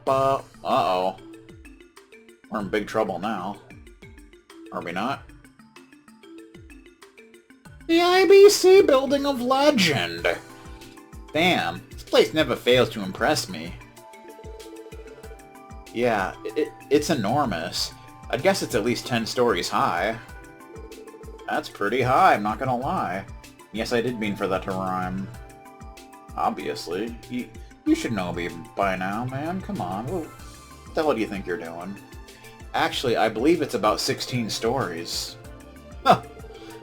Uh-oh. We're in big trouble now. Are we not? The IBC Building of Legend! Damn, this place never fails to impress me. Yeah, it's enormous. I'd guess it's at least 10 stories high. That's pretty high, I'm not gonna lie. Yes, I did mean for that to rhyme. Obviously. You should know me by now, man. Come on. What the hell do you think you're doing? Actually, I believe it's about 16 stories. Huh.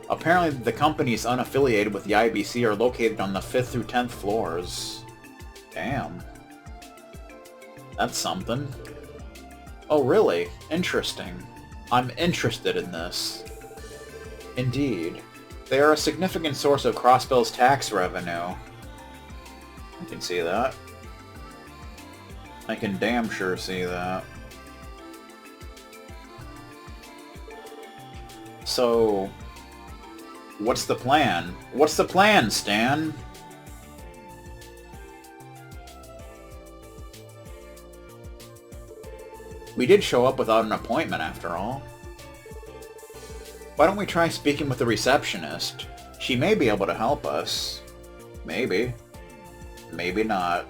Apparently, the companies unaffiliated with the IBC are located on the 5th through 10th floors. Damn. That's something. Oh, really? Interesting. I'm interested in this. Indeed. They are a significant source of Crossbill's tax revenue. I can see that. I can damn sure see that. So, what's the plan? What's the plan, Stan? We did show up without an appointment, after all. Why don't we try speaking with the receptionist? She may be able to help us. Maybe. Maybe not.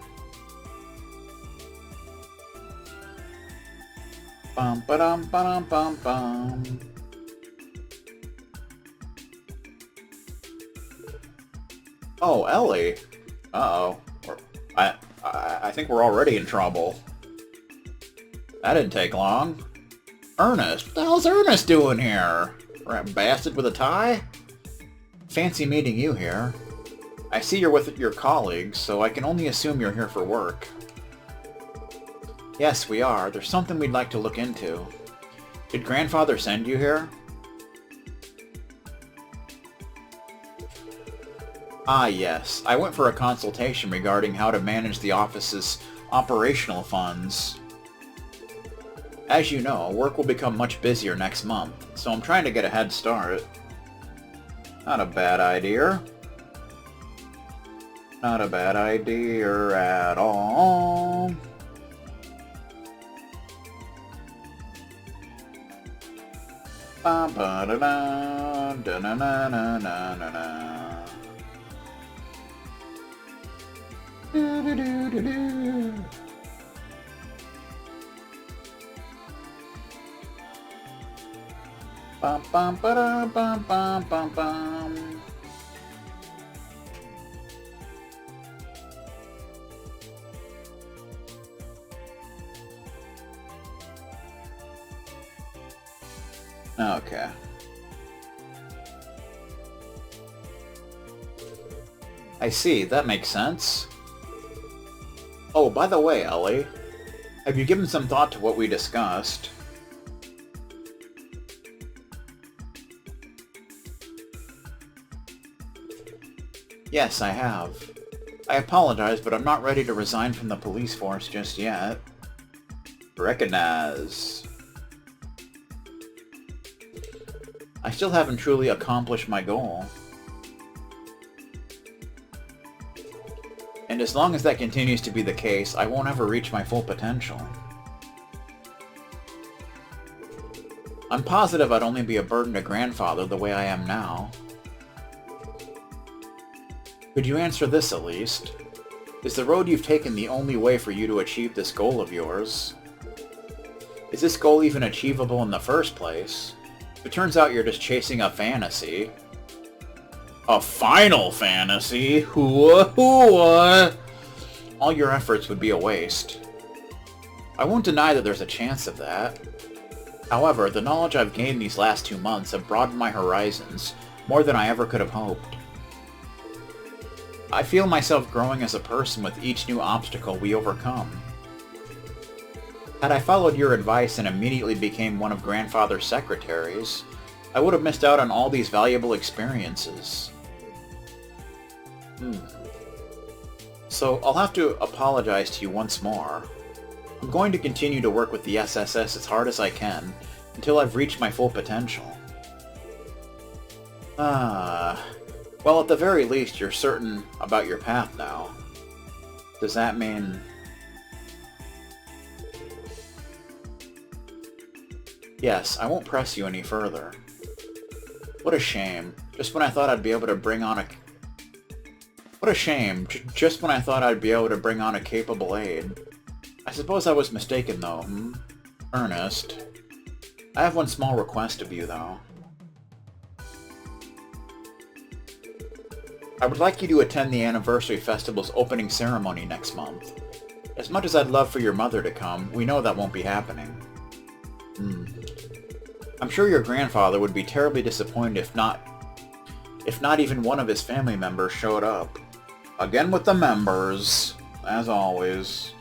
Bum ba dum ba dum bum bum. Oh, Ellie. Uh-oh. I think we're already in trouble. That didn't take long. Ernest? What the hell's Ernest doing here? Rat bastard with a tie? Fancy meeting you here. I see you're with your colleagues, so I can only assume you're here for work. Yes, we are. There's something we'd like to look into. Did Grandfather send you here? Ah, yes. I went for a consultation regarding how to manage the office's operational funds. As you know, work will become much busier next month, so I'm trying to get a head start. Not a bad idea. Not a bad idea at all. Ba ba da da da na na na na na na. Do do do do do. Bum bum ba da bum bum bum bum. Okay. I see, that makes sense. Oh, by the way, Ellie, have you given some thought to what we discussed? Yes, I have. I apologize, but I'm not ready to resign from the police force just yet. Recognize. I still haven't truly accomplished my goal. And as long as that continues to be the case, I won't ever reach my full potential. I'm positive I'd only be a burden to Grandfather the way I am now. Could you answer this at least? Is the road you've taken the only way for you to achieve this goal of yours? Is this goal even achievable in the first place? It turns out you're just chasing a fantasy. A final fantasy? Hoo-ah-hoo-ah. All your efforts would be a waste. I won't deny that there's a chance of that. However, the knowledge I've gained these last 2 months have broadened my horizons more than I ever could have hoped. I feel myself growing as a person with each new obstacle we overcome. Had I followed your advice and immediately became one of Grandfather's secretaries, I would have missed out on all these valuable experiences. So I'll have to apologize to you once more. I'm going to continue to work with the SSS as hard as I can until I've reached my full potential. Well, at the very least, you're certain about your path now. Does that mean... Yes, I won't press you any further. What a shame. Just when I thought I'd be able to bring on a... What a shame. Just when I thought I'd be able to bring on a capable aide. I suppose I was mistaken, though, Ernest. I have one small request of you, though. I would like you to attend the Anniversary Festival's opening ceremony next month. As much as I'd love for your mother to come, we know that won't be happening. I'm sure your grandfather would be terribly disappointed if not even one of his family members showed up. Again with the members, as always.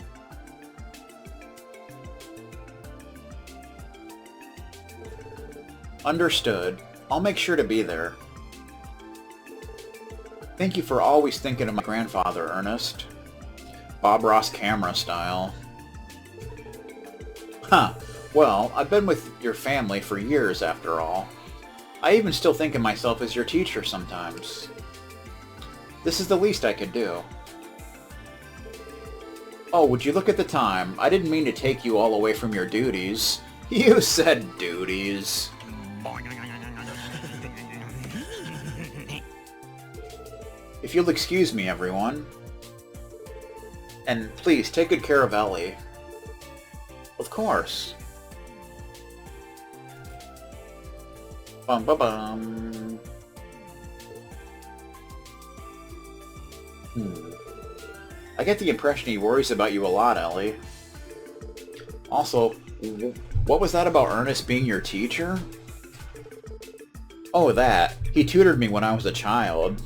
Understood. I'll make sure to be there. Thank you for always thinking of my grandfather, Ernest. Bob Ross camera style. Huh. Well, I've been with your family for years, after all. I even still think of myself as your teacher sometimes. This is the least I could do. Oh, would you look at the time? I didn't mean to take you all away from your duties. You said duties. If you'll excuse me, everyone. And please, take good care of Ellie. Of course. Bum ba bum. I get the impression he worries about you a lot, Ellie. Also, what was that about Ernest being your teacher? Oh, that. He tutored me when I was a child.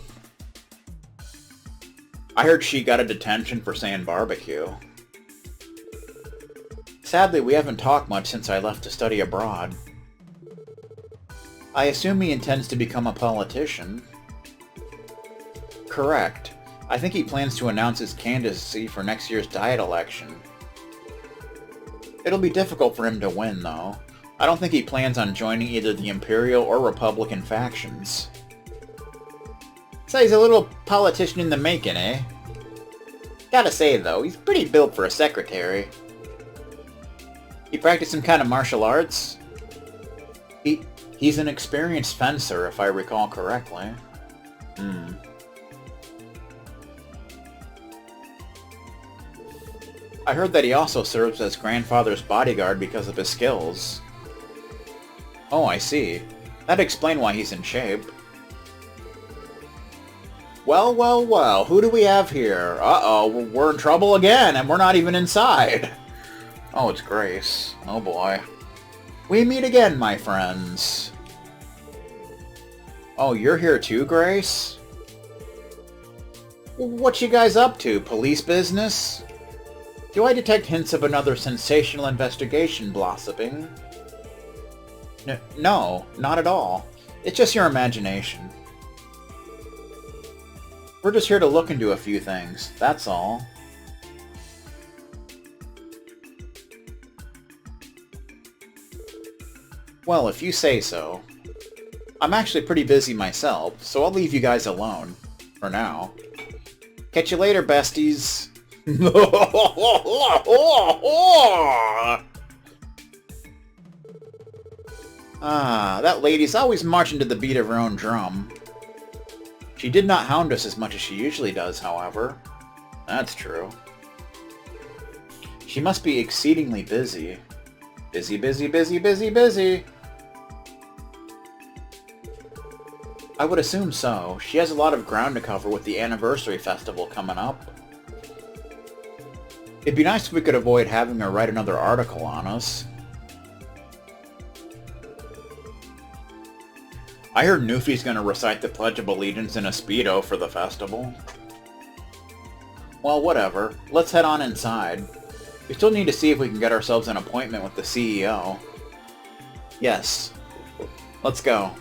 I heard she got a detention for saying barbecue. Sadly, we haven't talked much since I left to study abroad. I assume he intends to become a politician. Correct. I think he plans to announce his candidacy for next year's Diet election. It'll be difficult for him to win, though. I don't think he plans on joining either the Imperial or Republican factions. So he's a little politician in the making, eh? Gotta say, though, he's pretty built for a secretary. He practiced some kind of martial arts? He's an experienced fencer, if I recall correctly. I heard that he also serves as grandfather's bodyguard because of his skills. Oh, I see. That'd explain why he's in shape. Well, well, well, who do we have here? Uh-oh, we're in trouble again, and we're not even inside. Oh, it's Grace. Oh boy. We meet again, my friends. Oh, you're here too, Grace? What you guys up to? Police business? Do I detect hints of another sensational investigation blossoming? No, not at all. It's just your imagination. We're just here to look into a few things, that's all. Well, if you say so. I'm actually pretty busy myself, so I'll leave you guys alone. For now. Catch you later, besties. Ah, that lady's always marching to the beat of her own drum. She did not hound us as much as she usually does, however. That's true. She must be exceedingly busy. Busy, busy, busy, busy, busy. I would assume so. She has a lot of ground to cover with the Anniversary Festival coming up. It'd be nice if we could avoid having her write another article on us. I heard Newfie's gonna recite the Pledge of Allegiance in a Speedo for the festival. Well, whatever. Let's head on inside. We still need to see if we can get ourselves an appointment with the CEO. Yes. Let's go.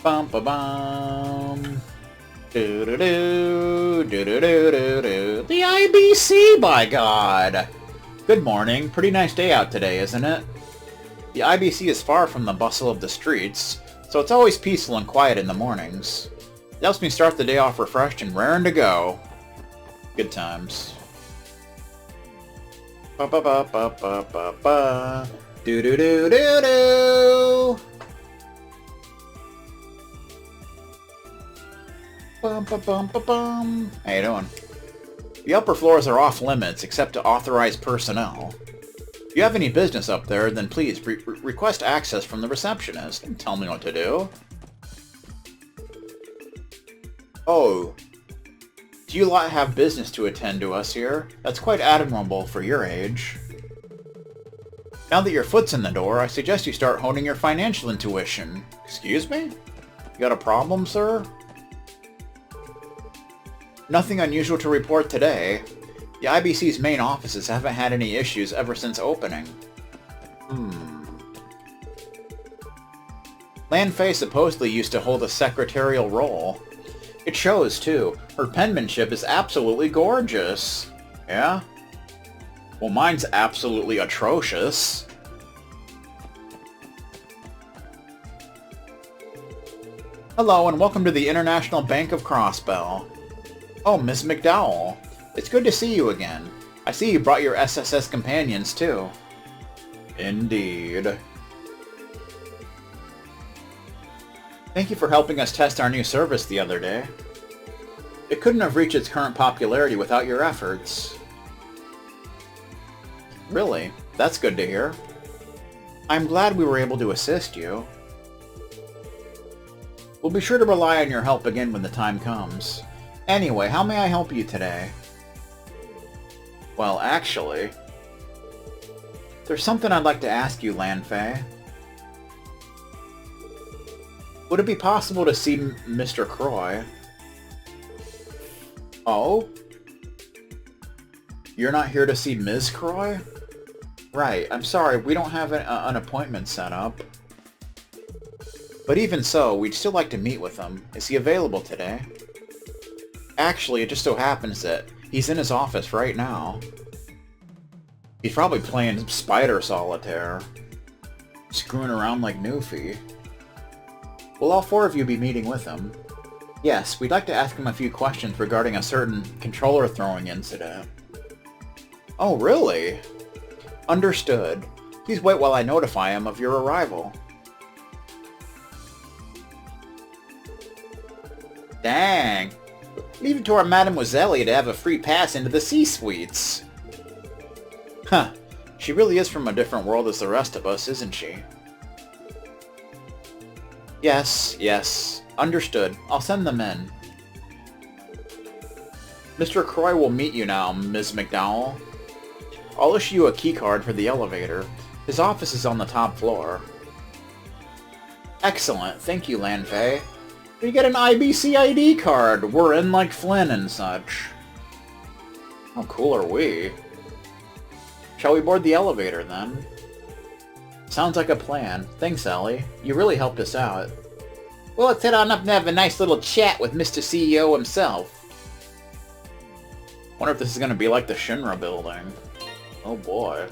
Bum ba bum. Do do do do do do do do. The IBC, by God! Good morning. Pretty nice day out today, isn't it? The IBC is far from the bustle of the streets, so it's always peaceful and quiet in the mornings. It helps me start the day off refreshed and raring to go. Good times. Ba ba ba ba ba ba ba. Do-do-do-do-do! Bum-ba-bum-ba-bum. How you doing? The upper floors are off limits except to authorized personnel. If you have any business up there, then please request access from the receptionist and tell me what to do. Oh, do you lot have business to attend to us here? That's quite admirable for your age. Now that your foot's in the door, I suggest you start honing your financial intuition. Excuse me? You got a problem, sir? Nothing unusual to report today. The IBC's main offices haven't had any issues ever since opening. Lan Fei supposedly used to hold a secretarial role. It shows, too. Her penmanship is absolutely gorgeous. Yeah? Well, mine's absolutely atrocious. Hello, and welcome to the International Bank of Crossbell. Oh, Miss McDowell. It's good to see you again. I see you brought your SSS companions, too. Indeed. Thank you for helping us test our new service the other day. It couldn't have reached its current popularity without your efforts. Really? That's good to hear. I'm glad we were able to assist you. We'll be sure to rely on your help again when the time comes. Anyway, how may I help you today? Well, actually, there's something I'd like to ask you, Lan Fei. Would it be possible to see Mr. Croy? Oh? You're not here to see Ms. Croy? Right, I'm sorry, we don't have an appointment set up. But even so, we'd still like to meet with him. Is he available today? Actually, it just so happens that he's in his office right now. He's probably playing Spider Solitaire. Screwing around like Newfie. Will all four of you be meeting with him? Yes, we'd like to ask him a few questions regarding a certain controller throwing incident. Oh, really? Understood. Please wait while I notify him of your arrival. Dang. Leave it to our Mademoiselle to have a free pass into the C-suites. Huh. She really is from a different world as the rest of us, isn't she? Yes. Understood. I'll send them in. Mr. Croy will meet you now, Ms. McDowell. I'll issue you a keycard for the elevator. His office is on the top floor. Excellent. Thank you, Lan Fei. You get an IBC ID card. We're in like Flynn and such. How cool are we? Shall we board the elevator, then? Sounds like a plan. Thanks, Ellie. You really helped us out. Well, let's head on up and have a nice little chat with Mr. CEO himself. Wonder if this is going to be like the Shinra building. Oh boy.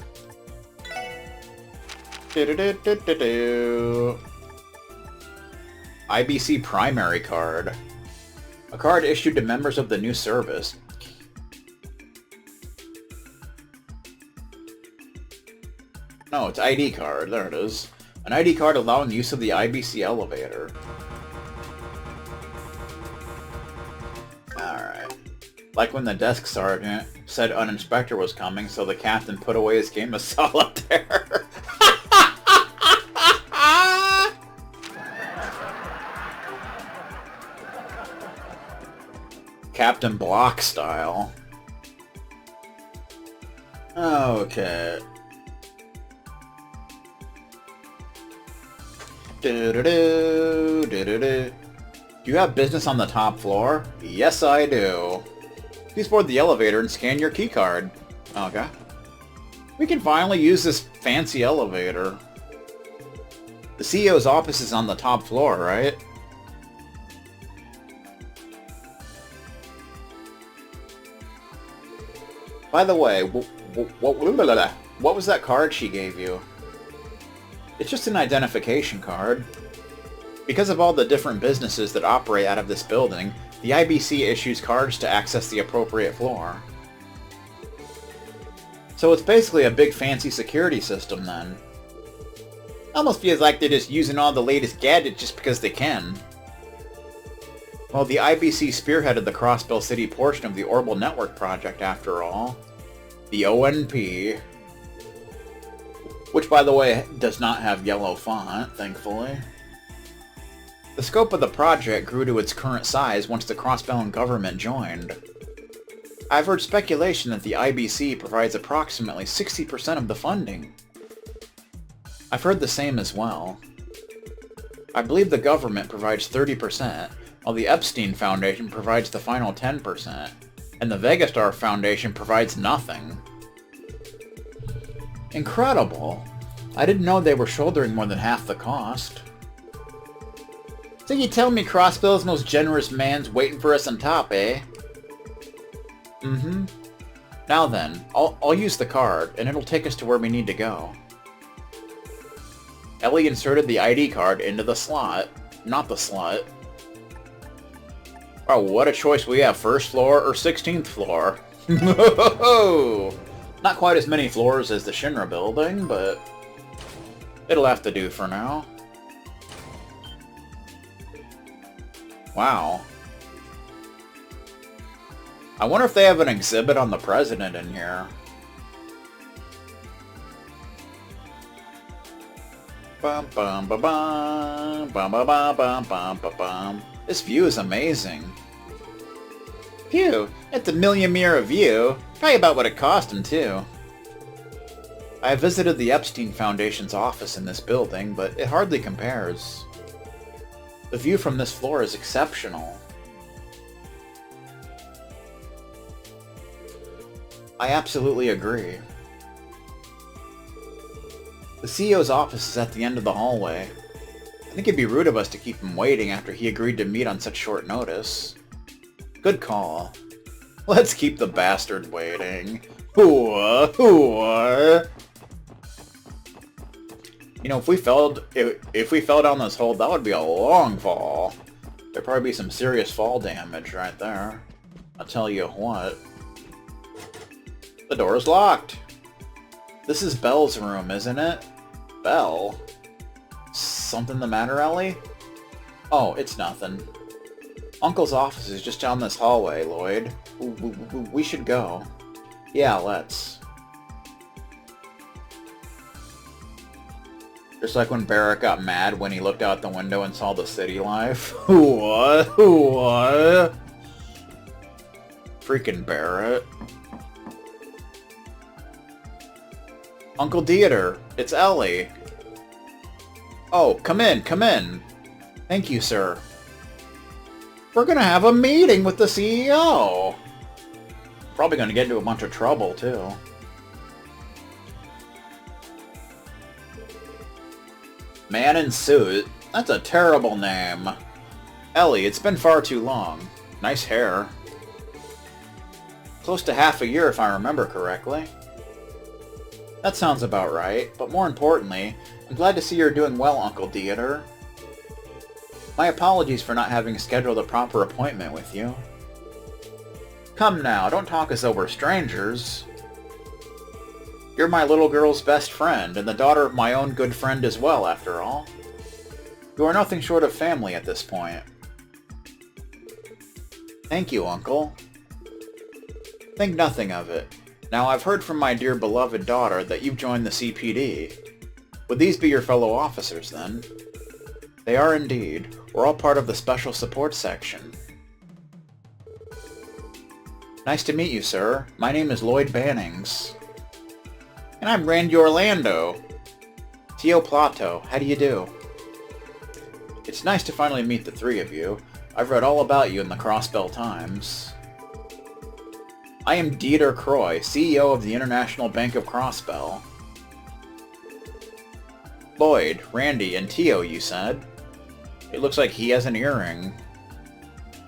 IBC primary card. A card issued to members of the new service. No, it's ID card. There it is. An ID card allowing use of the IBC elevator. Alright. Like when the desk sergeant said an inspector was coming, so the captain put away his game of solitaire. Captain Block style. Okay. Do you have business on the top floor? Yes, I do. Please board the elevator and scan your keycard. Okay. We can finally use this fancy elevator. The CEO's office is on the top floor, right? By the way, what was that card she gave you? It's just an identification card. Because of all the different businesses that operate out of this building, the IBC issues cards to access the appropriate floor. So it's basically a big fancy security system then. Almost feels like they're just using all the latest gadgets just because they can. Well, the IBC spearheaded the Crossbell City portion of the Orbital Network project, after all. The ONP. Which, by the way, does not have yellow font, thankfully. The scope of the project grew to its current size once the Crossbell government joined. I've heard speculation that the IBC provides approximately 60% of the funding. I've heard the same as well. I believe the government provides 30%, while the Epstein Foundation provides the final 10%, and the Vegastar Foundation provides nothing. Incredible! I didn't know they were shouldering more than half the cost. So you tell me Crossbell's most generous man's waiting for us on top, eh? Mm-hmm. Now then, I'll use the card, and it'll take us to where we need to go. Ellie inserted the ID card into the slot. Not the slut. Oh, what a choice we have, first floor or 16th floor. Not quite as many floors as the Shinra building, but it'll have to do for now. Wow. I wonder if they have an exhibit on the president in here. Bum bum ba bum bum ba bum bum bum ba bum. This view is amazing. Phew, it's a million mirror view. Probably about what it cost him too. I have visited the Epstein Foundation's office in this building, but it hardly compares. The view from this floor is exceptional. I absolutely agree. The CEO's office is at the end of the hallway. I think it'd be rude of us to keep him waiting after he agreed to meet on such short notice. Good call. Let's keep the bastard waiting. Hooah, hooah. You know, if we fell down this hole, that would be a long fall. There'd probably be some serious fall damage right there. I'll tell you what. The door's locked. This is Belle's room, isn't it? Belle? Something the matter, Ellie? Oh, it's nothing. Uncle's office is just down this hallway, Lloyd. We should go. Yeah, let's. Just like when Barrett got mad when he looked out the window and saw the city life. What? What? Freaking Barrett. Uncle Dieter, it's Ellie. Oh, come in, come in. Thank you, sir. We're gonna have a meeting with the CEO. Probably gonna get into a bunch of trouble, too. Man in suit? That's a terrible name. Ellie, it's been far too long. Nice hair. Close to half a year, if I remember correctly. That sounds about right, but more importantly, I'm glad to see you're doing well, Uncle Dieter. My apologies for not having scheduled a proper appointment with you. Come now, don't talk as though we're strangers. You're my little girl's best friend, and the daughter of my own good friend as well, after all. You are nothing short of family at this point. Thank you, Uncle. Think nothing of it. Now, I've heard from my dear beloved daughter that you've joined the CPD. Would these be your fellow officers, then? They are indeed. We're all part of the Special Support Section. Nice to meet you, sir. My name is Lloyd Bannings. And I'm Randy Orlando. Tio Plato, how do you do? It's nice to finally meet the three of you. I've read all about you in the Crossbell Times. I am Dieter Croy, CEO of the International Bank of Crossbell. Lloyd, Randy, and Tio, you said? It looks like he has an earring.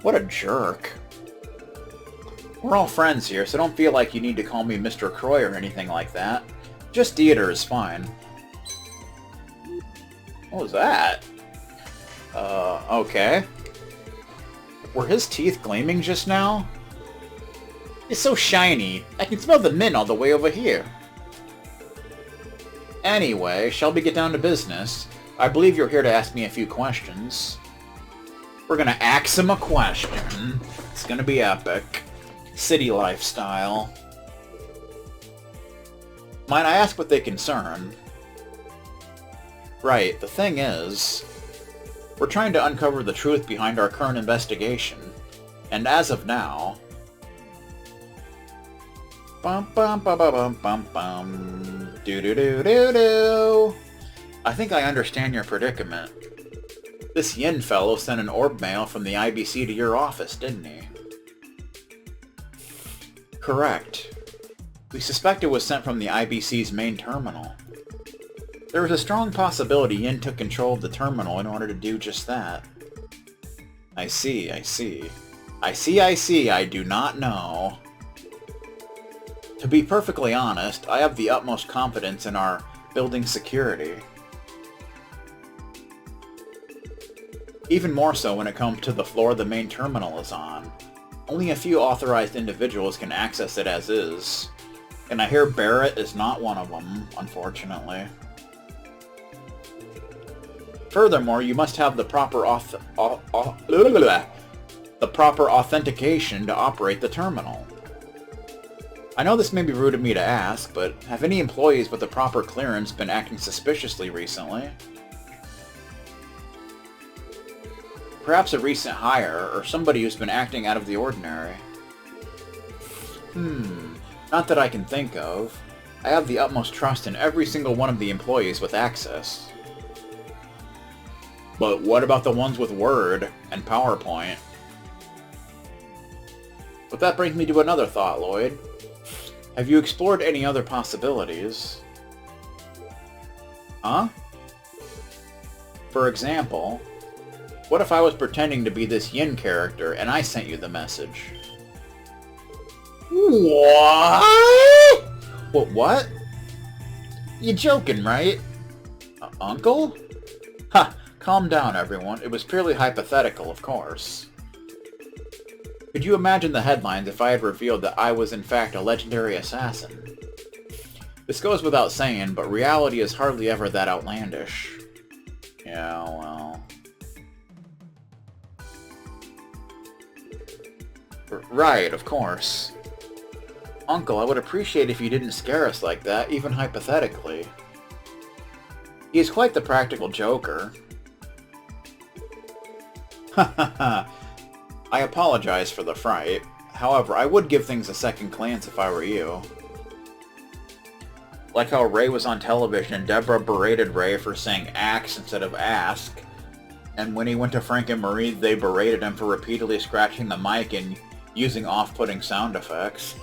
What a jerk. We're all friends here, so don't feel like you need to call me Mr. Croy or anything like that. Just Dieter is fine. What was that? Okay. Were his teeth gleaming just now? It's so shiny. I can smell the mint all the way over here. Anyway, shall we get down to business? I believe you're here to ask me a few questions. We're gonna ask him a question. It's gonna be epic. City lifestyle. Might I ask what they concern? Right, the thing is, we're trying to uncover the truth behind our current investigation, and as of now... Bum bum bum bum bum bum bum. Do do do do do. I think I understand your predicament. This Yin fellow sent an orb mail from the IBC to your office, didn't he? Correct. We suspect it was sent from the IBC's main terminal. There is a strong possibility Yin took control of the terminal in order to do just that. I see, I see. I do not know. To be perfectly honest, I have the utmost confidence in our building security. Even more so when it comes to the floor the main terminal is on. Only a few authorized individuals can access it as is. And I hear Barrett is not one of them, unfortunately. Furthermore, you must have the proper authentication to operate the terminal. I know this may be rude of me to ask, but have any employees with the proper clearance been acting suspiciously recently? Perhaps a recent hire, or somebody who's been acting out of the ordinary. Not that I can think of. I have the utmost trust in every single one of the employees with access. But what about the ones with Word and PowerPoint? But that brings me to another thought, Lloyd. Have you explored any other possibilities? Huh? For example, what if I was pretending to be this Yin character and I sent you the message? What? What? You joking, right? Uncle? Ha! Calm down, everyone. It was purely hypothetical, of course. Could you imagine the headlines if I had revealed that I was in fact a legendary assassin? This goes without saying, but reality is hardly ever that outlandish. Yeah, well... Right, of course. Uncle, I would appreciate if you didn't scare us like that, even hypothetically. He is quite the practical joker. I apologize for the fright. However, I would give things a second glance if I were you. Like how Ray was on television and Deborah berated Ray for saying axe instead of ask. And when he went to Frank and Marie, they berated him for repeatedly scratching the mic and using off-putting sound effects.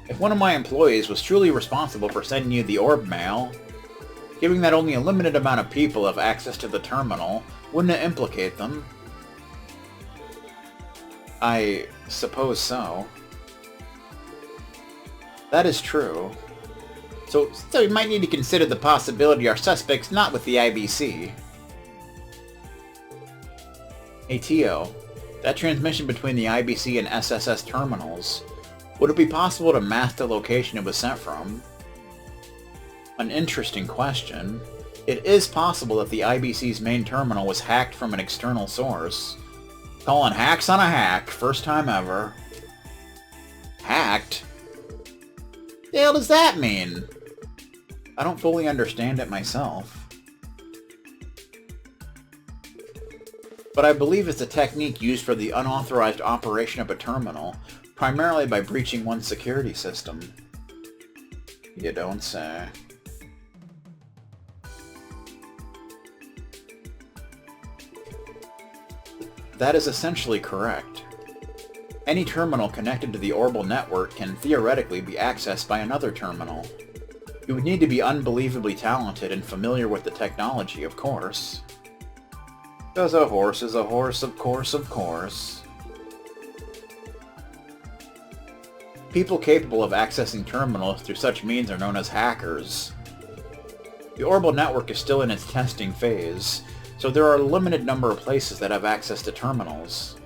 If one of my employees was truly responsible for sending you the orb mail, given that only a limited amount of people have access to the terminal, wouldn't it implicate them? I suppose so. That is true. So we might need to consider the possibility our suspect's not with the IBC. Hey Tio, that transmission between the IBC and SSS terminals, would it be possible to mask the location it was sent from? An interesting question. It is possible that the IBC's main terminal was hacked from an external source. Calling hacks on a hack, first time ever. Hacked? The hell does that mean? I don't fully understand it myself. But I believe it's a technique used for the unauthorized operation of a terminal, primarily by breaching one's security system. You don't say. That is essentially correct. Any terminal connected to the Orbital network can theoretically be accessed by another terminal. You would need to be unbelievably talented and familiar with the technology, of course. 'Cause a horse is a horse, of course, of course. People capable of accessing terminals through such means are known as hackers. The Orbital network is still in its testing phase, so there are a limited number of places that have access to terminals.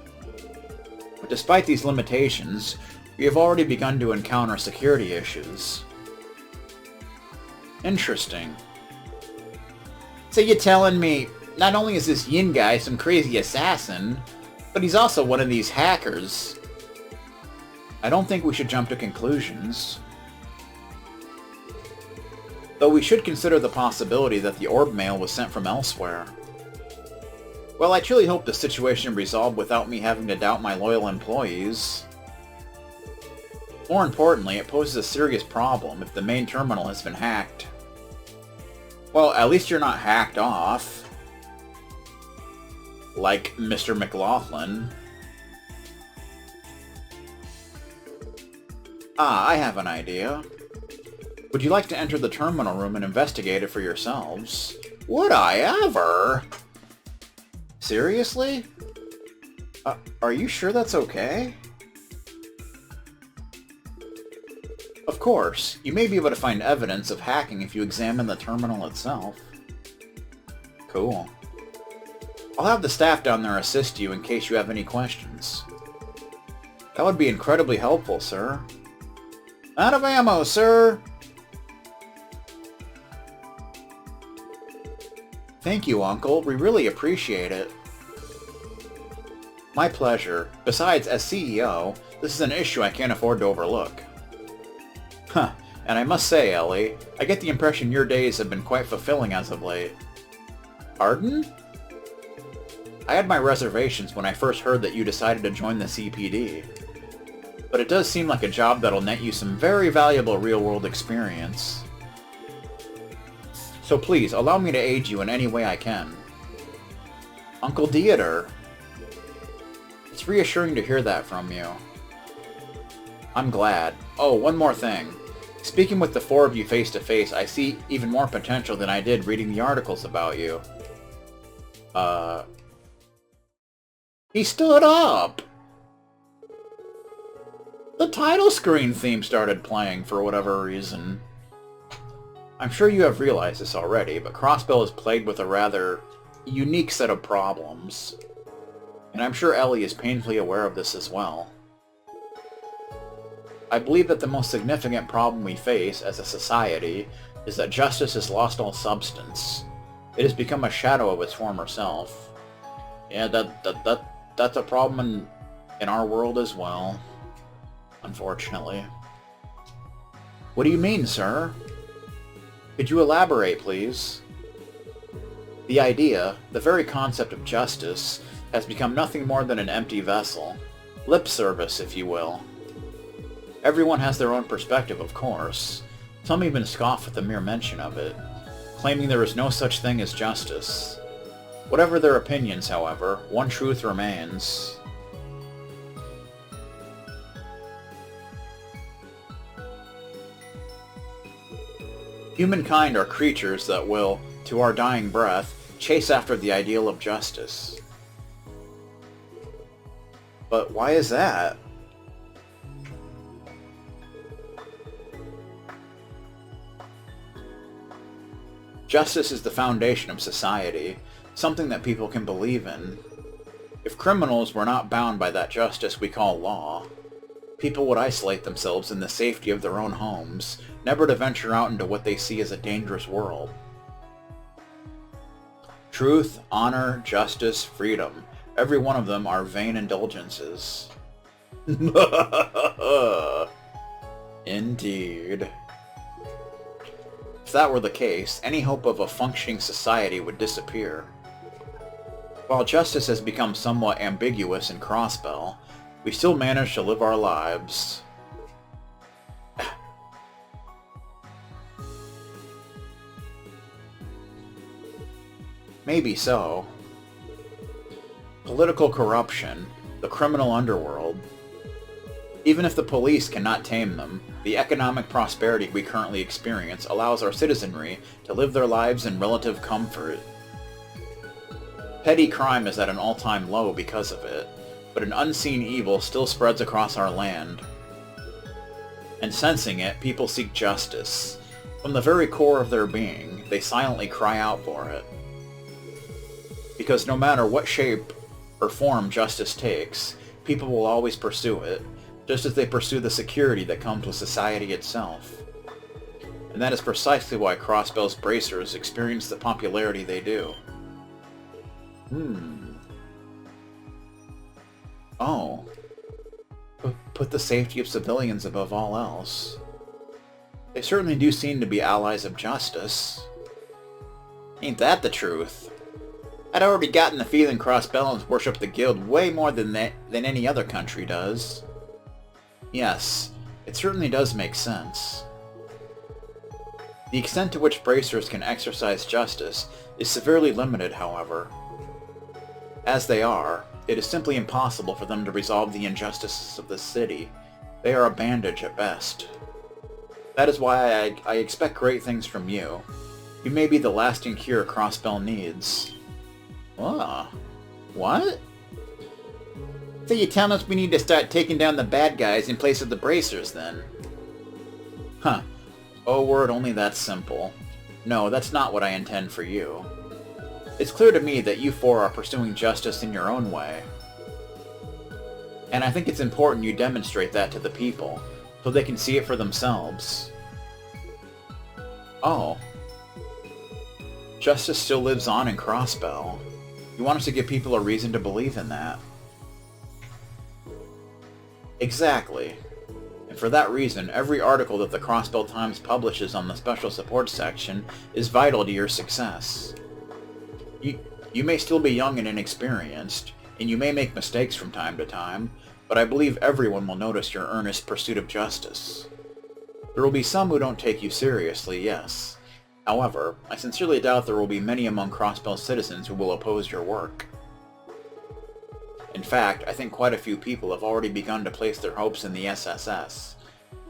But despite these limitations, We have already begun to encounter security issues. Interesting. So you're telling me, not only is this Yin guy some crazy assassin, but he's also one of these hackers. I don't think we should jump to conclusions. Though we should consider the possibility that the orb mail was sent from elsewhere. Well, I truly hope the situation resolved without me having to doubt my loyal employees. More importantly, it poses a serious problem if the main terminal has been hacked. Well, at least you're not hacked off. Like Mr. McLaughlin. Ah, I have an idea. Would you like to enter the terminal room and investigate it for yourselves? Would I ever? Seriously? Are you sure that's okay? Of course, you may be able to find evidence of hacking if you examine the terminal itself. Cool. I'll have the staff down there assist you in case you have any questions. That would be incredibly helpful, sir. Out of ammo, sir! Thank you, Uncle. We really appreciate it. My pleasure. Besides, as CEO, this is an issue I can't afford to overlook. Huh. And I must say, Ellie, I get the impression your days have been quite fulfilling as of late. Pardon? I had my reservations when I first heard that you decided to join the CPD. But it does seem like a job that'll net you some very valuable real-world experience. So please, allow me to aid you in any way I can. Uncle Dieter. It's reassuring to hear that from you. I'm glad. Oh, one more thing. Speaking with the four of you face to face, I see even more potential than I did reading the articles about you. He stood up! The title screen theme started playing for whatever reason. I'm sure you have realized this already, but Crossbell is plagued with a rather unique set of problems. And I'm sure Ellie is painfully aware of this as well. I believe that the most significant problem we face as a society is that justice has lost all substance. It has become a shadow of its former self. Yeah, that's a problem in our world as well, unfortunately. What do you mean, sir? Could you elaborate, please? The idea, the very concept of justice, has become nothing more than an empty vessel. Lip service, if you will. Everyone has their own perspective, of course. Some even scoff at the mere mention of it, claiming there is no such thing as justice. Whatever their opinions, however, one truth remains. Humankind are creatures that will, to our dying breath, chase after the ideal of justice. But why is that? Justice is the foundation of society, something that people can believe in. If criminals were not bound by that justice we call law, people would isolate themselves in the safety of their own homes, never to venture out into what they see as a dangerous world. Truth, honor, justice, freedom, every one of them are vain indulgences. Indeed. If that were the case, any hope of a functioning society would disappear. While justice has become somewhat ambiguous in Crossbell, we still manage to live our lives. Maybe so. Political corruption, the criminal underworld. Even if the police cannot tame them, the economic prosperity we currently experience allows our citizenry to live their lives in relative comfort. Petty crime is at an all-time low because of it, but an unseen evil still spreads across our land. And sensing it, people seek justice. From the very core of their being, they silently cry out for it. Because no matter what shape or form justice takes, people will always pursue it, just as they pursue the security that comes with society itself. And that is precisely why Crossbell's bracers experience the popularity they do. Oh. Put the safety of civilians above all else. They certainly do seem to be allies of justice. Ain't that the truth? I'd already gotten the feeling Crossbellans worship the guild way more than any other country does. Yes, it certainly does make sense. The extent to which bracers can exercise justice is severely limited, however. As they are, it is simply impossible for them to resolve the injustices of this city. They are a bandage at best. That is why I expect great things from you. You may be the lasting cure Crossbell needs. What? So you telling us we need to start taking down the bad guys in place of the bracers, then? Huh. Oh, were it only that simple. No, that's not what I intend for you. It's clear to me that you four are pursuing justice in your own way. And I think it's important you demonstrate that to the people, so they can see it for themselves. Oh. Justice still lives on in Crossbell. You want us to give people a reason to believe in that. Exactly. And for that reason, every article that the Crossbell Times publishes on the Special Support section is vital to your success. You may still be young and inexperienced, and you may make mistakes from time to time, but I believe everyone will notice your earnest pursuit of justice. There will be some who don't take you seriously, yes. However, I sincerely doubt there will be many among Crossbell citizens who will oppose your work. In fact, I think quite a few people have already begun to place their hopes in the SSS,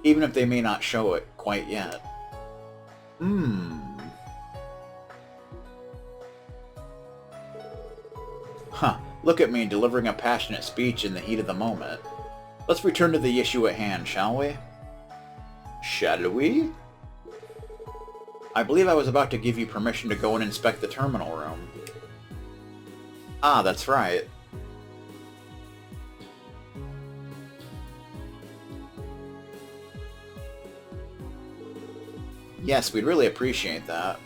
even if they may not show it quite yet. Huh, look at me delivering a passionate speech in the heat of the moment. Let's return to the issue at hand, shall we? Shall we? I believe I was about to give you permission to go and inspect the terminal room. Ah, that's right. Yes, we'd really appreciate that.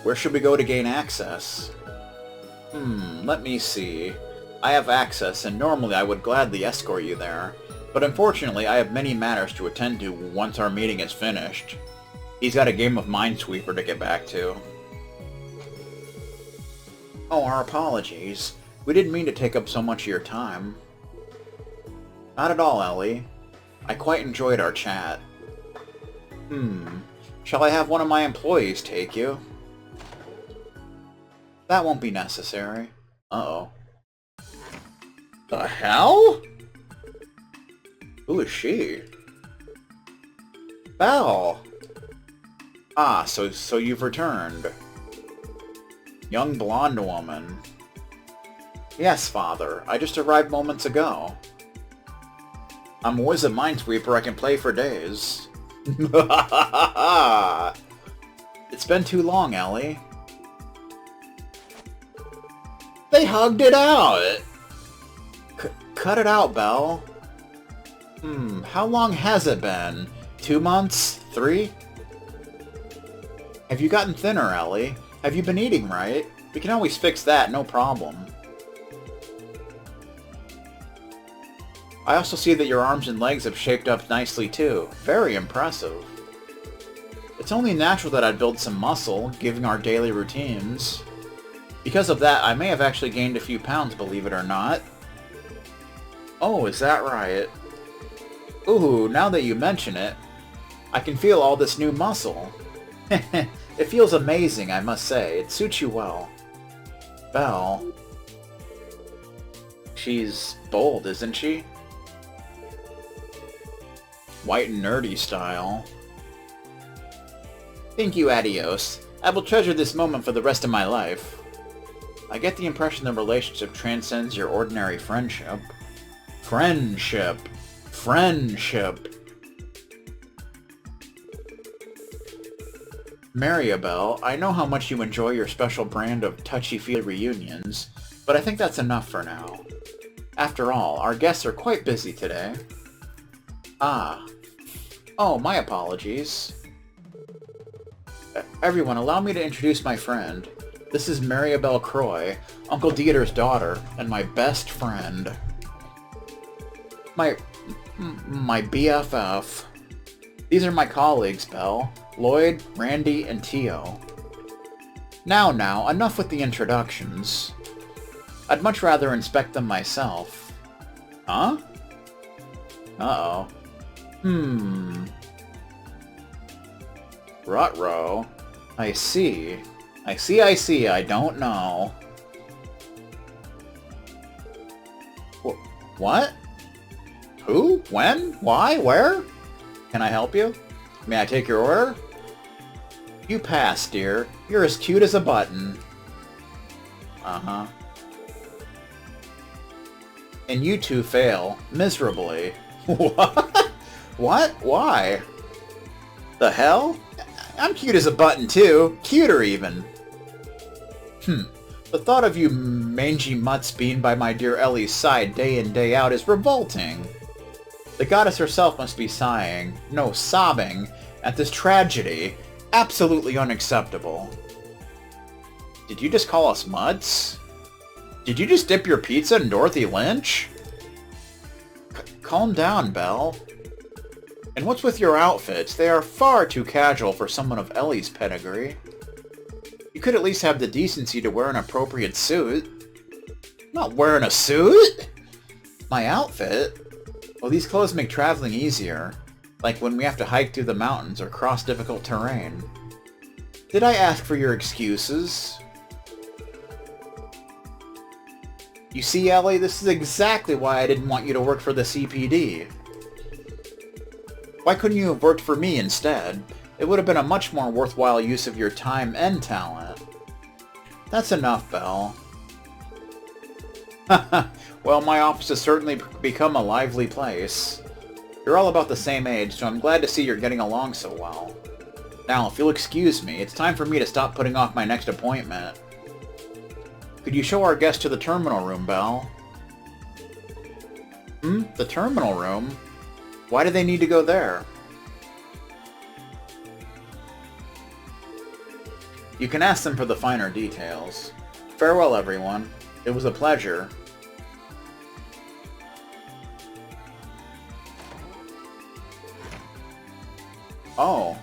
Where should we go to gain access? Let me see. I have access, and normally I would gladly escort you there. But unfortunately, I have many matters to attend to once our meeting is finished. He's got a game of Minesweeper to get back to. Oh, our apologies. We didn't mean to take up so much of your time. Not at all, Ellie. I quite enjoyed our chat. Shall I have one of my employees take you? That won't be necessary. Uh-oh. The hell? Who is she? Belle! Ah, so you've returned. Young blonde woman. Yes, Father. I just arrived moments ago. I'm a wizard Minesweeper I can play for days. It's been too long, Ellie. They hugged it out! Cut it out, Belle. How long has it been? 2 months? 3? Have you gotten thinner, Ellie? Have you been eating right? We can always fix that, no problem. I also see that your arms and legs have shaped up nicely too. Very impressive. It's only natural that I'd build some muscle, given our daily routines. Because of that, I may have actually gained a few pounds, believe it or not. Oh, is that right? Ooh, now that you mention it, I can feel all this new muscle. It feels amazing, I must say. It suits you well. Belle. She's bold, isn't she? White and nerdy style. Thank you, Adios. I will treasure this moment for the rest of my life. I get the impression the relationship transcends your ordinary friendship. Friendship. Maribel, I know how much you enjoy your special brand of touchy-feely reunions, but I think that's enough for now. After all, our guests are quite busy today. Ah. Oh, my apologies. Everyone, allow me to introduce my friend. This is Maribel Croy, Uncle Dieter's daughter, and my best friend. My BFF. These are my colleagues, Belle, Lloyd, Randy, and Tio. Now, enough with the introductions. I'd much rather inspect them myself. Huh? Uh-oh. Ruh-roh. I see, I don't know. What? Who? When? Why? Where? Can I help you? May I take your order? You pass, dear. You're as cute as a button. Uh-huh. And you two fail. Miserably. What? What? Why? The hell? I'm cute as a button, too. Cuter, even. The thought of you mangy mutts being by my dear Ellie's side day in, day out is revolting. The goddess herself must be sighing, no, sobbing, at this tragedy. Absolutely unacceptable. Did you just call us mutts? Did you just dip your pizza in Dorothy Lynch? Calm down, Belle. And what's with your outfits? They are far too casual for someone of Ellie's pedigree. You could at least have the decency to wear an appropriate suit. I'm not wearing a suit! My outfit? Well, these clothes make traveling easier, like when we have to hike through the mountains or cross difficult terrain. Did I ask for your excuses? You see, Ellie, this is exactly why I didn't want you to work for the CPD. Why couldn't you have worked for me instead? It would have been a much more worthwhile use of your time and talent. That's enough, Belle. Well, my office has certainly become a lively place. You're all about the same age, so I'm glad to see you're getting along so well. Now, if you'll excuse me, it's time for me to stop putting off my next appointment. Could you show our guest to the terminal room, Belle? The terminal room? Why do they need to go there? You can ask them for the finer details. Farewell, everyone. It was a pleasure. Oh.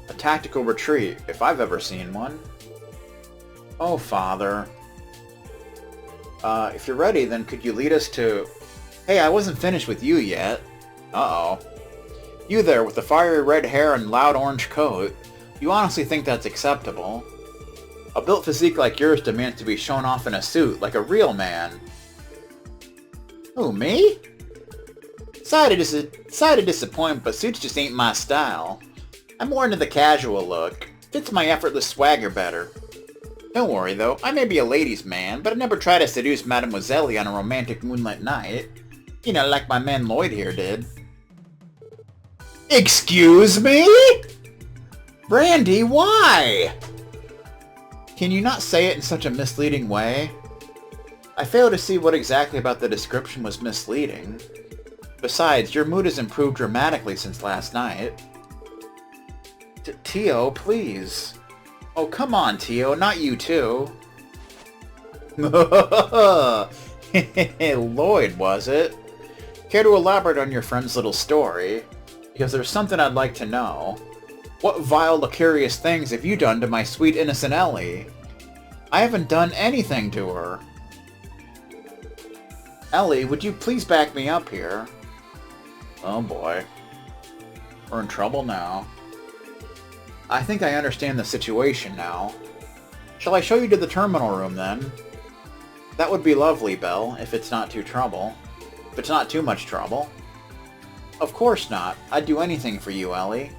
A tactical retreat, if I've ever seen one. Oh, Father. If you're ready, then could you lead us to... Hey, I wasn't finished with you yet. Uh-oh. You there, with the fiery red hair and loud orange coat. You honestly think that's acceptable? A built physique like yours demands to be shown off in a suit, like a real man. Who, me? Sorry to disappoint, but suits just ain't my style. I'm more into the casual look. Fits my effortless swagger better. Don't worry, though. I may be a ladies' man, but I never try to seduce Mademoiselle on a romantic moonlit night. You know, like my man Lloyd here did. Excuse me? Brandy, why? Can you not say it in such a misleading way? I fail to see what exactly about the description was misleading. Besides, your mood has improved dramatically since last night. Tio, please. Oh, come on, Tio, not you too. Lloyd, was it? Care to elaborate on your friend's little story? Because there's something I'd like to know. What vile, lucurious things have you done to my sweet, innocent Ellie? I haven't done anything to her. Ellie, would you please back me up here? Oh boy. We're in trouble now. I think I understand the situation now. Shall I show you to the terminal room, then? That would be lovely, Belle, if it's not too trouble. If it's not too much trouble. Of course not. I'd do anything for you, Ellie.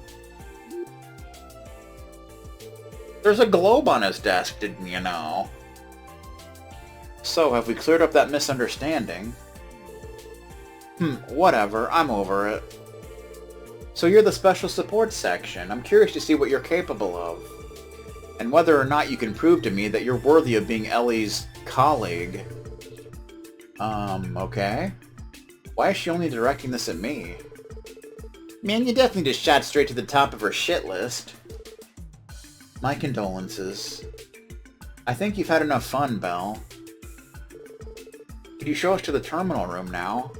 There's a globe on his desk, didn't you know? So, have we cleared up that misunderstanding? Whatever. I'm over it. So you're the special support section. I'm curious to see what you're capable of. And whether or not you can prove to me that you're worthy of being Ellie's colleague. Okay. Why is she only directing this at me? Man, you definitely just shot straight to the top of her shit list. My condolences. I think you've had enough fun, Belle. Could you show us to the terminal room now?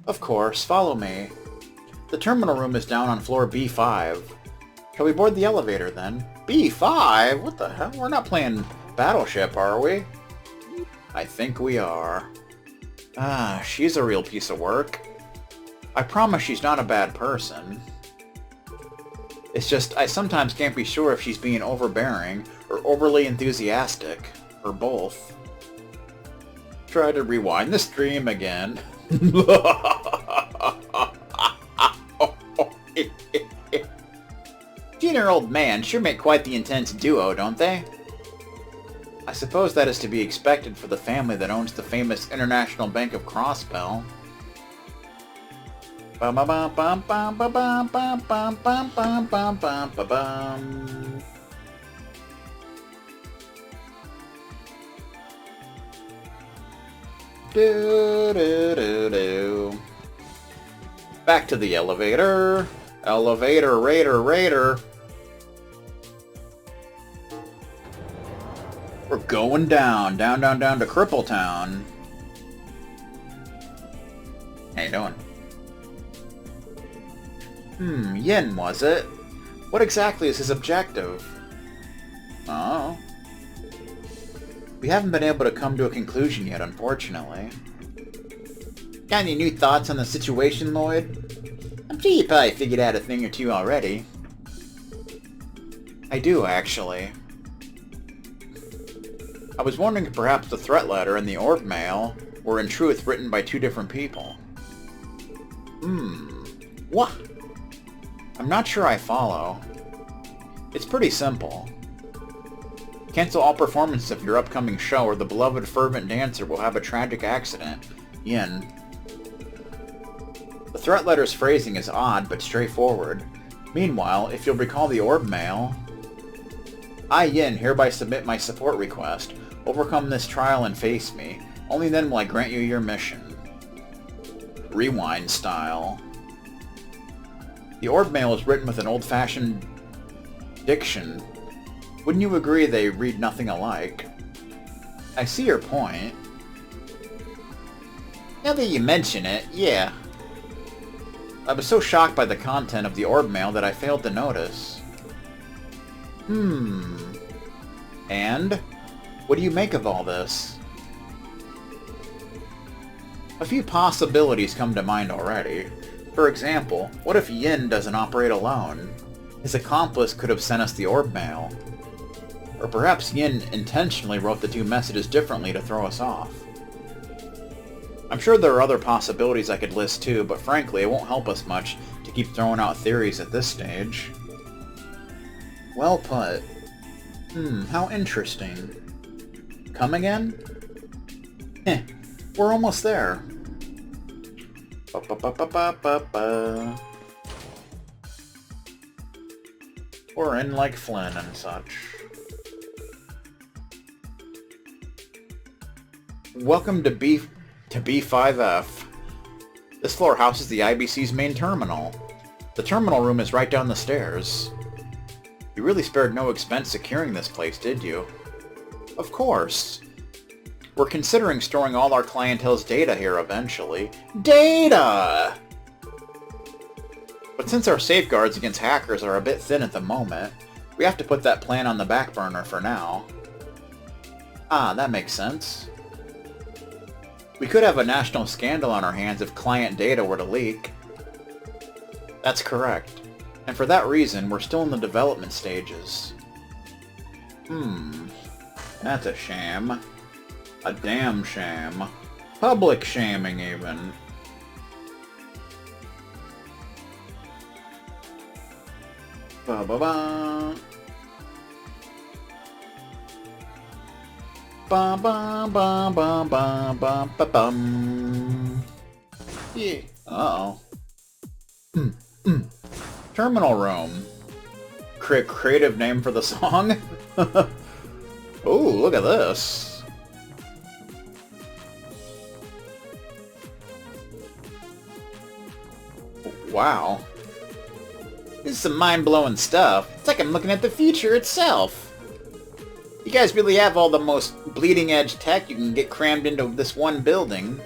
Of course, follow me. The terminal room is down on floor B5. Shall we board the elevator then? B5? What the hell? We're not playing Battleship, are we? I think we are. Ah, she's a real piece of work. I promise she's not a bad person. It's just, I sometimes can't be sure if she's being overbearing or overly enthusiastic, or both. Try to rewind the stream again. She and her old man sure make quite the intense duo, don't they? I suppose that is to be expected for the family that owns the famous International Bank of Crossbell. Bum bum bum bum bum bum bum bum bum bum bum bum bum bum. Do do do do. Back to the elevator. Elevator, raider. We're going down to Crippletown. How you doing? Yin, was it? What exactly is his objective? Oh. We haven't been able to come to a conclusion yet, unfortunately. Got any new thoughts on the situation, Lloyd? I'm sure you probably figured out a thing or two already. I do, actually. I was wondering if perhaps the threat letter and the orb mail were in truth written by two different people. What? I'm not sure I follow. It's pretty simple. Cancel all performances of your upcoming show or the beloved fervent dancer will have a tragic accident. Yin. The threat letter's phrasing is odd but straightforward. Meanwhile, if you'll recall the orb mail... I, Yin, hereby submit my support request. Overcome this trial and face me. Only then will I grant you your mission. Rewind style. The orb mail is written with an old-fashioned diction. Wouldn't you agree they read nothing alike? I see your point. Now that you mention it, yeah. I was so shocked by the content of the orb mail that I failed to notice. And? What do you make of all this? A few possibilities come to mind already. For example, what if Yin doesn't operate alone? His accomplice could have sent us the orb mail. Or perhaps Yin intentionally wrote the two messages differently to throw us off. I'm sure there are other possibilities I could list too, but frankly it won't help us much to keep throwing out theories at this stage. Well put. How interesting. Come again? We're almost there. We're in like Flynn and such. Welcome to B5F. This floor houses the IBC's main terminal. The terminal room is right down the stairs. You really spared no expense securing this place, did you? Of course. We're considering storing all our clientele's data here eventually. Data! But since our safeguards against hackers are a bit thin at the moment, we have to put that plan on the back burner for now. Ah, that makes sense. We could have a national scandal on our hands if client data were to leak. That's correct. And for that reason, we're still in the development stages. That's a sham. A damn sham. Public shamming, even. Ba-ba-ba. Ba-ba-ba-ba-ba-ba-ba-bum. Yeah. Uh-oh. Terminal room. Creative name for the song? Ooh, look at this. Wow. This is some mind-blowing stuff. It's like I'm looking at the future itself. You guys really have all the most bleeding-edge tech you can get crammed into this one building.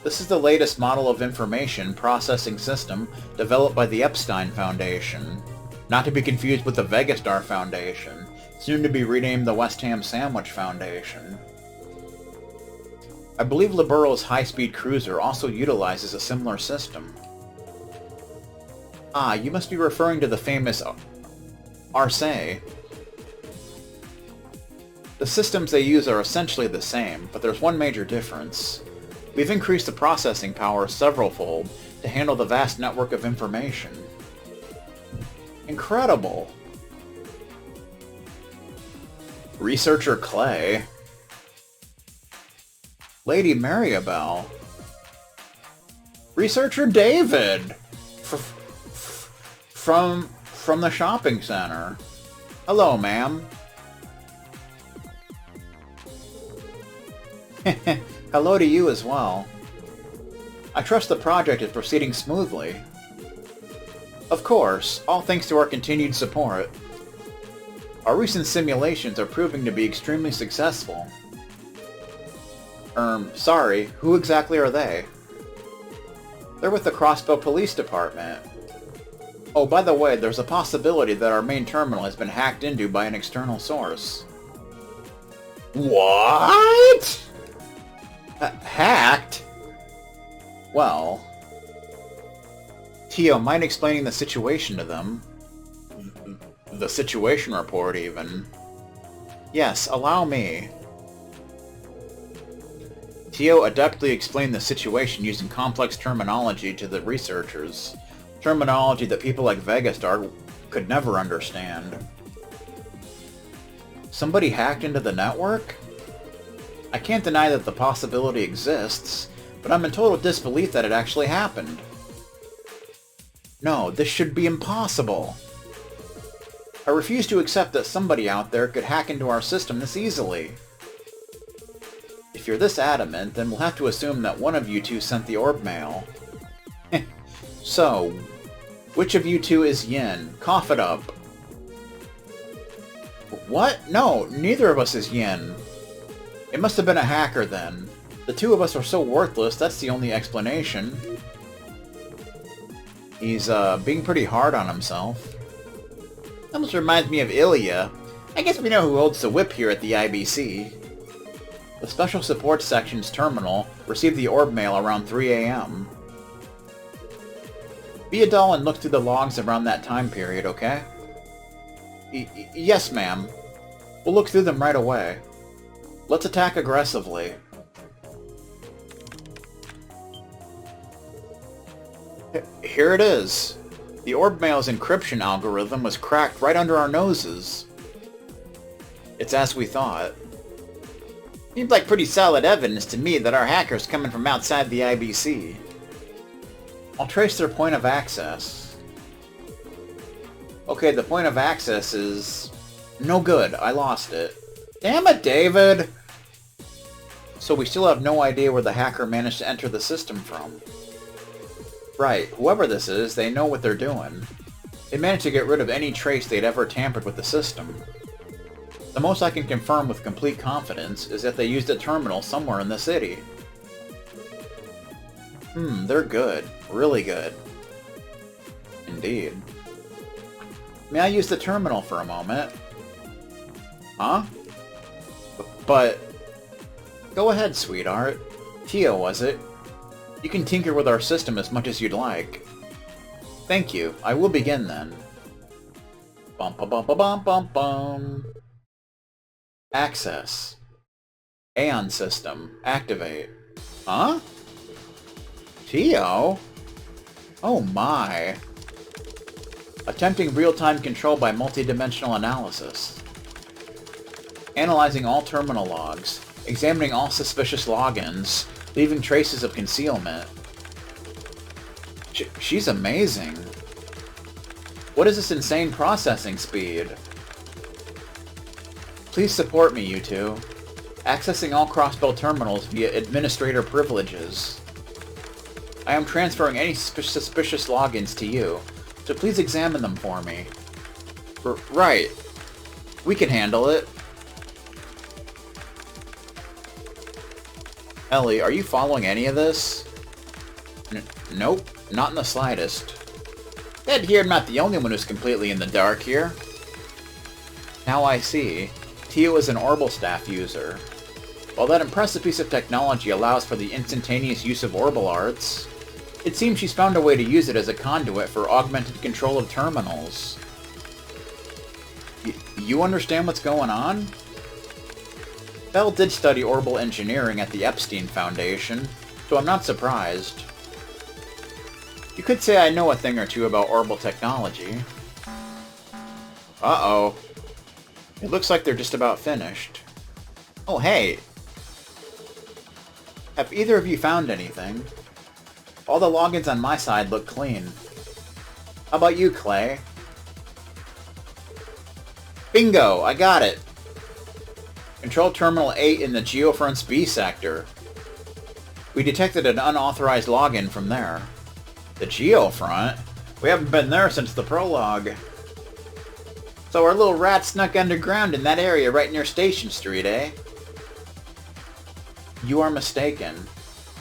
This is the latest model of information processing system developed by the Epstein Foundation. Not to be confused with the Vegastar Foundation, soon to be renamed the West Ham Sandwich Foundation. I believe Libero's high-speed cruiser also utilizes a similar system. Ah, you must be referring to the famous Arce. The systems they use are essentially the same, but there's one major difference. We've increased the processing power several-fold to handle the vast network of information. Incredible! Researcher Clay. Lady Maribel. Researcher David! From the shopping center. Hello, ma'am. Hello to you as well. I trust the project is proceeding smoothly. Of course, all thanks to our continued support. Our recent simulations are proving to be extremely successful. Sorry, who exactly are they? They're with the Crossbow Police Department. Oh, by the way, there's a possibility that our main terminal has been hacked into by an external source. What? Hacked? Well... Tio, mind explaining the situation to them? The situation report, even. Yes, allow me. Tio adeptly explained the situation using complex terminology to the researchers. Terminology that people like Vegastar could never understand. Somebody hacked into the network? I can't deny that the possibility exists, but I'm in total disbelief that it actually happened. No, this should be impossible. I refuse to accept that somebody out there could hack into our system this easily. If you're this adamant, then we'll have to assume that one of you two sent the orb mail. So, which of you two is Yin? Cough it up. What? No, neither of us is Yin. It must have been a hacker then. The two of us are so worthless, that's the only explanation. He's, being pretty hard on himself. Almost reminds me of Ilya. I guess we know who holds the whip here at the IBC. The Special Support Section's terminal received the orb mail around 3 AM. Be a doll and look through the logs around that time period, okay? Yes, ma'am. We'll look through them right away. Let's attack aggressively. Here it is. The orb mail's encryption algorithm was cracked right under our noses. It's as we thought. Seems like pretty solid evidence to me that our hacker's coming from outside the IBC. I'll trace their point of access. Okay, the point of access is... no good. I lost it. Damn it, David! So we still have no idea where the hacker managed to enter the system from. Right, whoever this is, they know what they're doing. They managed to get rid of any trace they'd ever tampered with the system. The most I can confirm with complete confidence is that they used a terminal somewhere in the city. They're good. Really good. Indeed. May I use the terminal for a moment? Huh? But... Go ahead, sweetheart. Tio, was it? You can tinker with our system as much as you'd like. Thank you. I will begin then. Bum bum bum bum bum bum. Access. Aeon system. Activate. Huh? Tio? Oh my. Attempting real-time control by multidimensional analysis. Analyzing all terminal logs. Examining all suspicious logins. Leaving traces of concealment. She's amazing. What is this insane processing speed? Please support me, you two. Accessing all Crossbow terminals via administrator privileges. I am transferring any suspicious logins to you, so please examine them for me. Right. We can handle it. Ellie, are you following any of this? Nope, not in the slightest. Glad to hear I'm not the only one who's completely in the dark here. Now I see. Tio is an Orbital Staff user. While that impressive piece of technology allows for the instantaneous use of Orbital Arts, it seems she's found a way to use it as a conduit for augmented control of terminals. You understand what's going on? Belle did study orbital engineering at the Epstein Foundation, so I'm not surprised. You could say I know a thing or two about orbital technology. Uh-oh. It looks like they're just about finished. Oh, hey! Have either of you found anything? All the logins on my side look clean. How about you, Clay? Bingo! I got it! Control Terminal 8 in the Geofront's B sector. We detected an unauthorized login from there. The Geofront? We haven't been there since the prologue. So our little rat snuck underground in that area right near Station Street, eh? You are mistaken.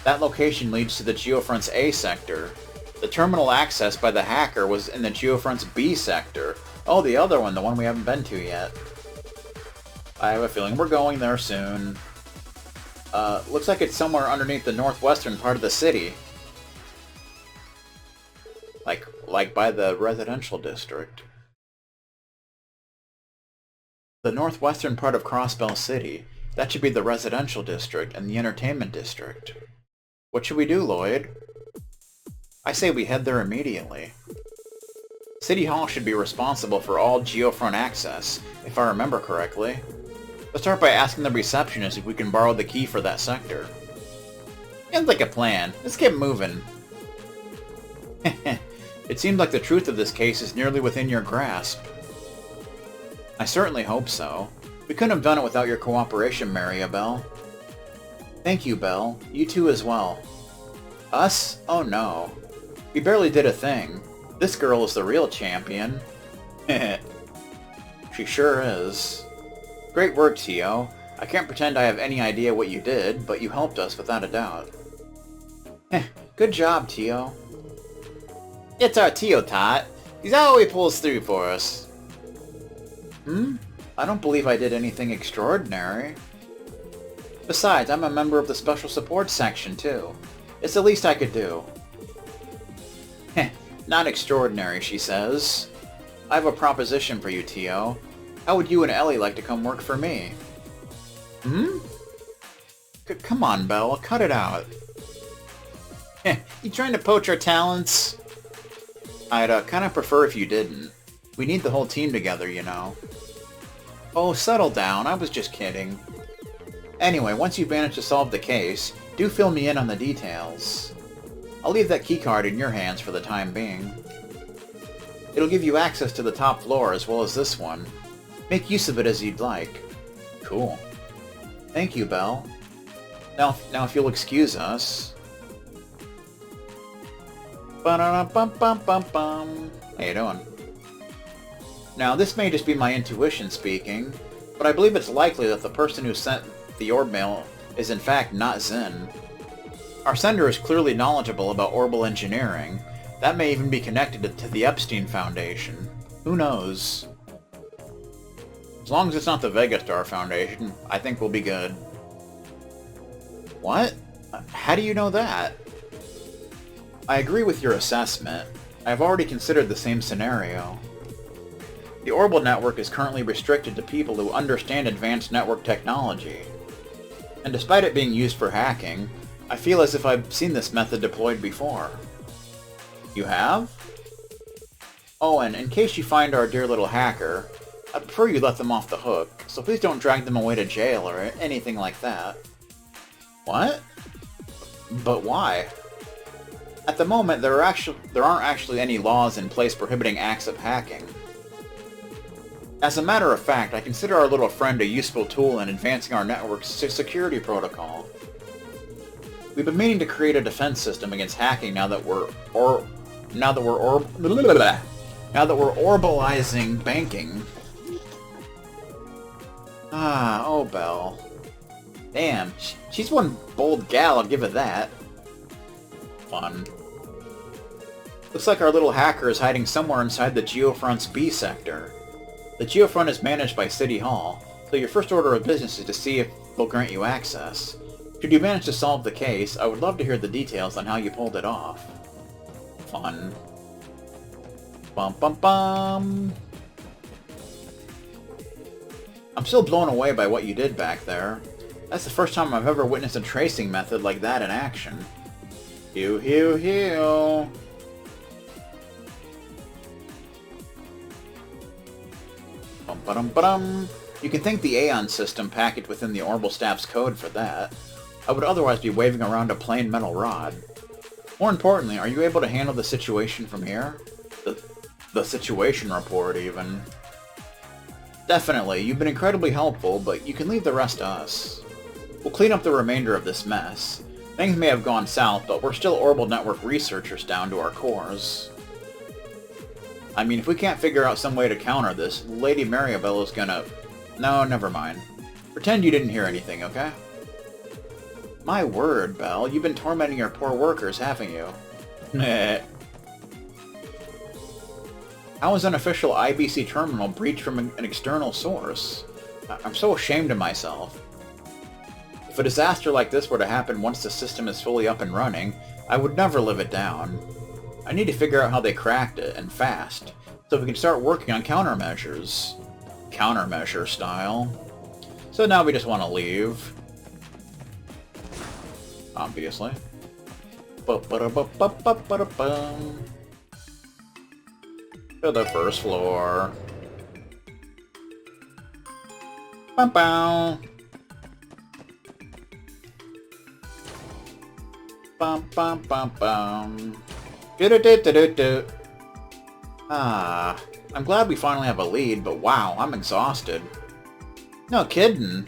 That location leads to the Geofront's A sector. The terminal accessed by the hacker was in the Geofront's B sector. Oh, the other one, the one we haven't been to yet. I have a feeling we're going there soon. Looks like it's somewhere underneath the northwestern part of the city. Like by the residential district. The northwestern part of Crossbell City. That should be the residential district and the entertainment district. What should we do, Lloyd? I say we head there immediately. City Hall should be responsible for all Geofront access, if I remember correctly. Let's start by asking the receptionist if we can borrow the key for that sector. Sounds like a plan. Let's get moving. It seems like the truth of this case is nearly within your grasp. I certainly hope so. We couldn't have done it without your cooperation, Belle. Thank you, Belle. You too as well. Us? Oh no. We barely did a thing. This girl is the real champion. She sure is. Great work, Tio. I can't pretend I have any idea what you did, but you helped us without a doubt. Good job, Tio. It's our Tio Tot. He's always pulls through for us. I don't believe I did anything extraordinary. Besides, I'm a member of the Special Support Section, too. It's the least I could do. Not extraordinary, she says. I have a proposition for you, Tio. How would you and Ellie like to come work for me? Come on, Belle, cut it out. You trying to poach our talents? I'd kind of prefer if you didn't. We need the whole team together, you know. Oh, settle down, I was just kidding. Anyway, once you've managed to solve the case, do fill me in on the details. I'll leave that keycard in your hands for the time being. It'll give you access to the top floor as well as this one. Make use of it as you'd like. Cool. Thank you, Belle. Now if you'll excuse us. Ba-da-da-bum-bum-bum-bum. How you doing? Now, this may just be my intuition speaking, but I believe it's likely that the person who sent the orb mail is in fact not Zin. Our sender is clearly knowledgeable about orbital engineering. That may even be connected to the Epstein Foundation. Who knows? As long as it's not the Vegastar Foundation, I think we'll be good. What? How do you know that? I agree with your assessment. I've already considered the same scenario. The orbital network is currently restricted to people who understand advanced network technology. And despite it being used for hacking, I feel as if I've seen this method deployed before. You have? Oh, and in case you find our dear little hacker, I'd prefer you let them off the hook, so please don't drag them away to jail or anything like that. What? But why? At the moment, there aren't actually any laws in place prohibiting acts of hacking. As a matter of fact, I consider our little friend a useful tool in advancing our network's security protocol. We've been meaning to create a defense system against hacking now that we're orbalizing banking. Ah, oh Belle. Damn, she's one bold gal, I'll give her that. Fun. Looks like our little hacker is hiding somewhere inside the Geofront's B sector. The Geofront is managed by City Hall, so your first order of business is to see if they'll grant you access. Should you manage to solve the case, I would love to hear the details on how you pulled it off. Fun. Bum bum bum! I'm still blown away by what you did back there. That's the first time I've ever witnessed a tracing method like that in action. Hew, hew, hew! Bum ba-dum ba-dum! You can thank the Aeon system packaged within the Orbital Staff's code for that. I would otherwise be waving around a plain metal rod. More importantly, are you able to handle the situation from here? The situation report, even. Definitely, you've been incredibly helpful, but you can leave the rest to us. We'll clean up the remainder of this mess. Things may have gone south, but we're still Orbital Network researchers down to our cores. I mean, if we can't figure out some way to counter this, Lady Maribel is gonna... No, never mind. Pretend you didn't hear anything, okay? My word, Belle, you've been tormenting your poor workers, haven't you? Meh. How is an official IBC terminal breached from an external source? I'm so ashamed of myself. If a disaster like this were to happen once the system is fully up and running, I would never live it down. I need to figure out how they cracked it, and fast, so we can start working on countermeasures. Countermeasure style. So now we just want to leave. Obviously. Ba-ba-da-ba-ba-ba-ba-da-bum. To the first floor. Bum-bow. Bum-bum-bum-bum. Do-do-do-do-do-do. Ah, I'm glad we finally have a lead, but wow, I'm exhausted. No kidding.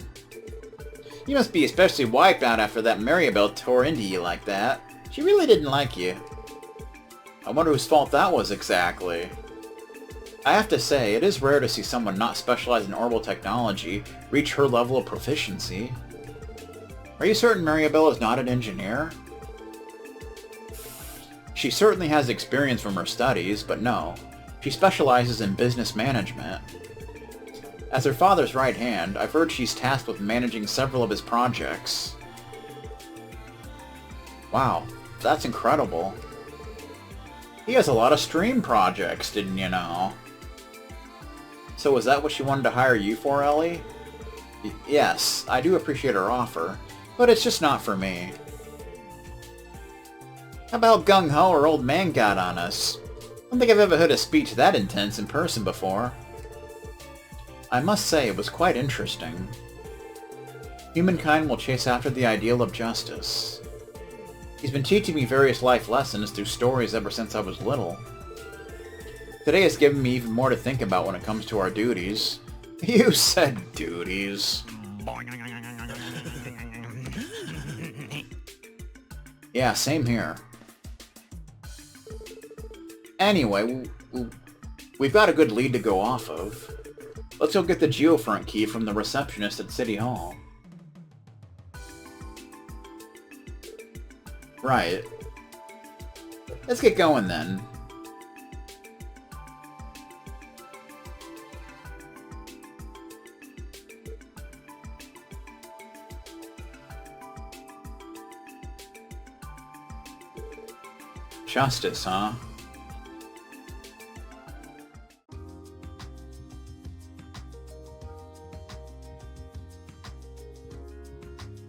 You must be especially wiped out after that Maribel tore into you like that. She really didn't like you. I wonder whose fault that was exactly. I have to say, it is rare to see someone not specialized in orbital technology reach her level of proficiency. Are you certain Maribel is not an engineer? She certainly has experience from her studies, but no. She specializes in business management. As her father's right hand, I've heard she's tasked with managing several of his projects. Wow, that's incredible. He has a lot of stream projects, didn't you know? So is that what she wanted to hire you for, Ellie? Yes, I do appreciate her offer, but it's just not for me. How about gung-ho or old man got on us? I don't think I've ever heard a speech that intense in person before. I must say, it was quite interesting. Humankind will chase after the ideal of justice. He's been teaching me various life lessons through stories ever since I was little. Today has given me even more to think about when it comes to our duties. You said duties. Yeah, same here. Anyway, we've got a good lead to go off of. Let's go get the Geofront key from the receptionist at City Hall. Right. Let's get going then. Justice, huh?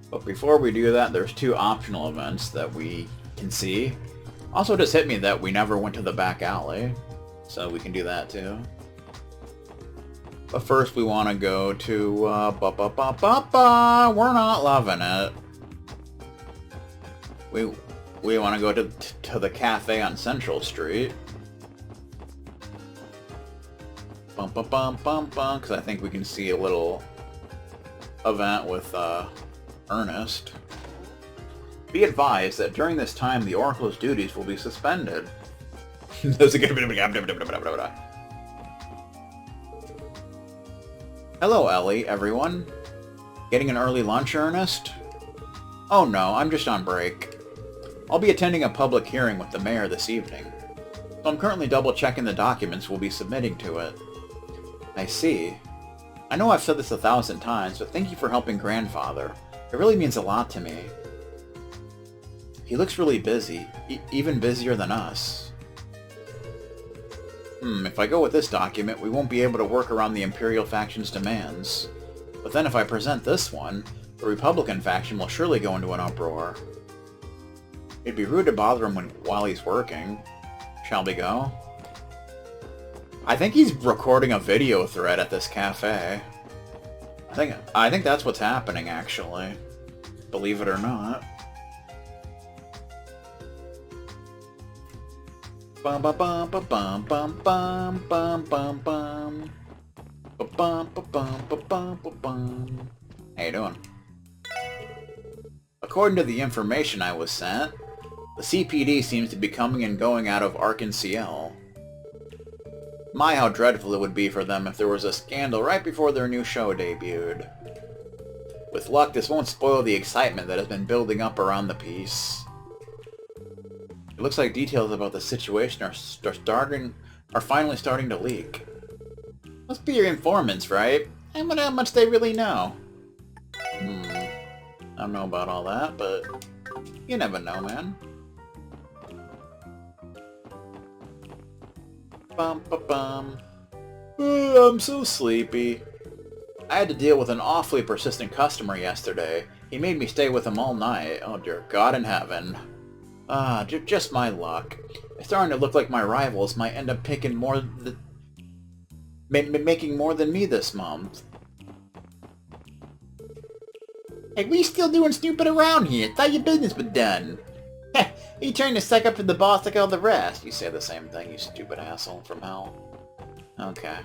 But before we do that, there's two optional events that we can see. Also, just hit me that we never went to the back alley, so we can do that too. But first we want to go to, we're not loving it. We want to go to the cafe on Central Street. Because I think we can see a little event with, Ernest. Be advised that during this time the Oracle's duties will be suspended. Hello, Ellie, everyone. Getting an early lunch, Ernest? Oh no, I'm just on break. I'll be attending a public hearing with the mayor this evening, so I'm currently double-checking the documents we'll be submitting to it. I see. I know I've said this 1,000 times, but thank you for helping Grandfather. It really means a lot to me. He looks really busy, even busier than us. If I go with this document, we won't be able to work around the Imperial faction's demands. But then if I present this one, the Republican faction will surely go into an uproar. It'd be rude to bother him while he's working. Shall we go? I think he's recording a video thread at this cafe. I think that's what's happening, actually. Believe it or not. Bum bum bum bum bum bum bum bum bum bum. Bum bum bum bum bum bum. How you doing? According to the information I was sent, the CPD seems to be coming and going out of Arkansas. My, how dreadful it would be for them if there was a scandal right before their new show debuted. With luck, this won't spoil the excitement that has been building up around the piece. It looks like details about the situation are finally starting to leak. Must be your informants, right? I wonder how much they really know. I don't know about all that, but you never know, man. Bum ba bum. I'm so sleepy. I had to deal with an awfully persistent customer yesterday. He made me stay with him all night. Oh dear God in heaven. Just my luck. It's starting to look like my rivals might end up picking making more than me this month. Hey, what are you still doing snooping around here? Thought your business was done. Heh, you trying to suck up to the boss like all the rest? You say the same thing, you stupid asshole from hell. Okay.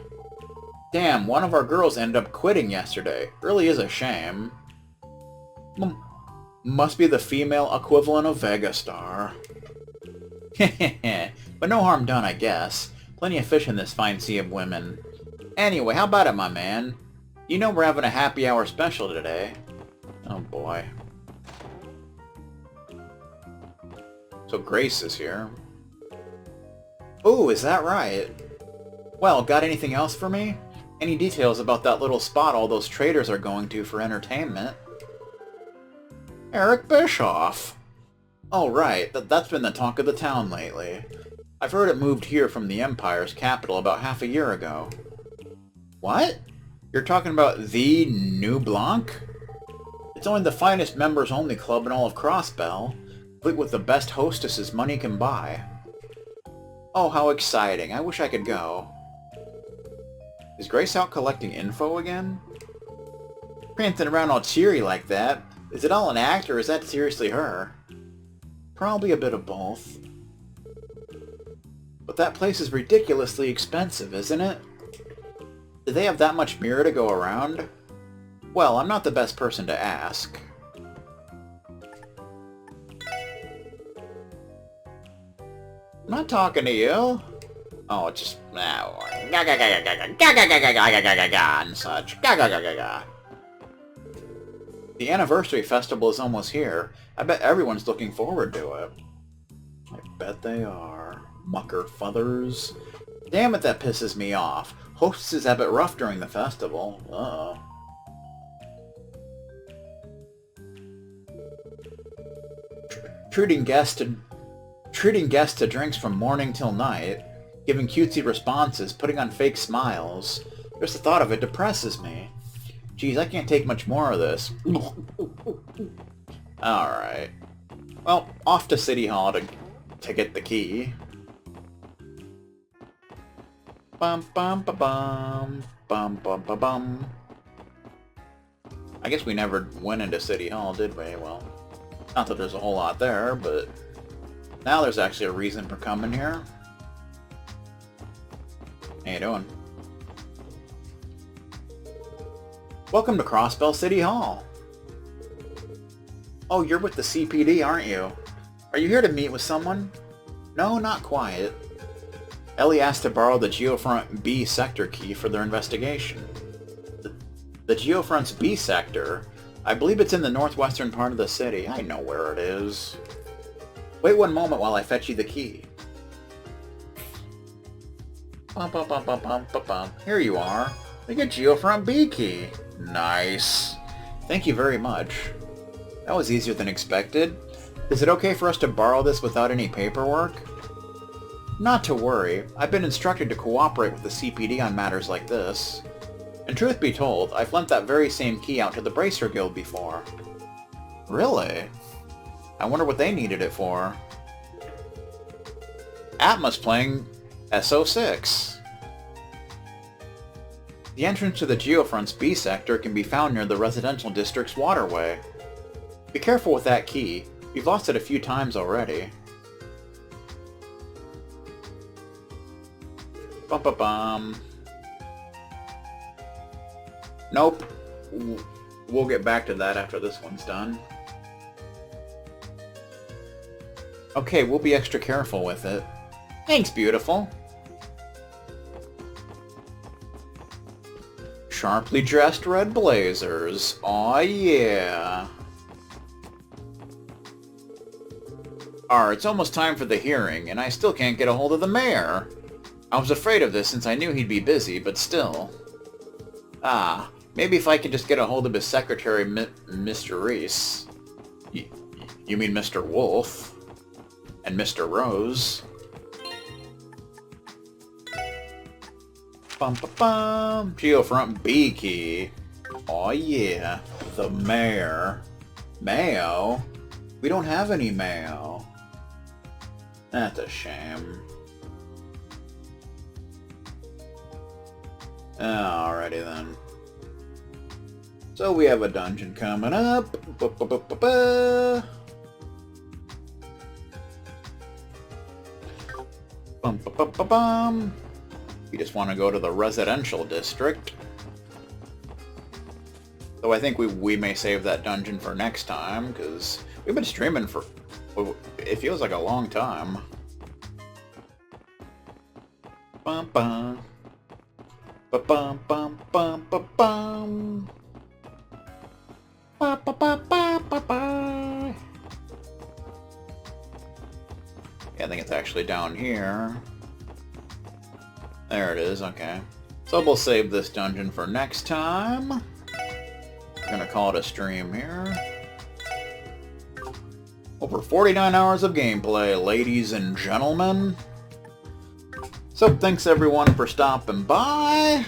Damn, one of our girls ended up quitting yesterday. Really is a shame. Must be the female equivalent of Vegastar. But no harm done, I guess. Plenty of fish in this fine sea of women. Anyway, how about it, my man? You know we're having a happy hour special today. Oh boy. So Grace is here. Ooh, is that right? Well, got anything else for me? Any details about that little spot all those traders are going to for entertainment? Eric Bischoff! Oh right, that's been the talk of the town lately. I've heard it moved here from the Empire's capital about half a year ago. What? You're talking about the New Blanc? It's only the finest members-only club in all of Crossbell, complete with the best hostesses money can buy. Oh, how exciting. I wish I could go. Is Grace out collecting info again? Prancing around all cheery like that. Is it all an act, or is that seriously her? Probably a bit of both. But that place is ridiculously expensive, isn't it? Do they have that much mirror to go around? Well, I'm not the best person to ask. I'm not talking to you. Oh, it's just... and such. The anniversary festival is almost here. I bet everyone's looking forward to it. I bet they are. Mucker futhers. Damn it, that pisses me off. Hostesses have it rough during the festival. Uh-oh. Treating guests to drinks from morning till night, giving cutesy responses, putting on fake smiles. Just the thought of it depresses me. Geez, I can't take much more of this. Alright. Well, off to City Hall to get the key. Bum bum ba bum. Bum bum ba bum. I guess we never went into City Hall, did we? Well, not that there's a whole lot there, but now there's actually a reason for coming here. How you doing? Welcome to Crossbell City Hall. Oh, you're with the CPD, aren't you? Are you here to meet with someone? No, not quite. Ellie asked to borrow the Geofront B sector key for their investigation. The Geofront's B sector? I believe it's in the northwestern part of the city. I know where it is. Wait one moment while I fetch you the key. Here you are. The Geofront B key. Nice. Thank you very much. That was easier than expected. Is it okay for us to borrow this without any paperwork? Not to worry. I've been instructed to cooperate with the CPD on matters like this. And truth be told, I've lent that very same key out to the Bracer Guild before. Really? I wonder what they needed it for. Atma's playing SO6. The entrance to the Geofront's B sector can be found near the residential district's waterway. Be careful with that key. You've lost it a few times already. Bum. Nope. We'll get back to that after this one's done. Okay, we'll be extra careful with it. Thanks, beautiful. Sharply dressed red blazers. Aw, yeah. It's almost time for the hearing, and I still can't get a hold of the mayor. I was afraid of this since I knew he'd be busy, but still. Maybe if I could just get a hold of his secretary, Mr. Reese. You mean Mr. Wolf? And Mr. Rose? Bum. Geofront B key. Aw yeah. The mayor. Mayo? We don't have any mayo. That's a shame. Alrighty then. So we have a dungeon coming up. We just want to go to the residential district. So I think we may save that dungeon for next time, because we've been streaming for, it feels like a long time. Bum bum. Ba-bum bum bum ba-bum. Ba-ba-ba-ba-ba-ba. Yeah, I think it's actually down here. There it is, okay. So we'll save this dungeon for next time. We're gonna call it a stream here. Over 49 hours of gameplay, ladies and gentlemen. So thanks everyone for stopping by.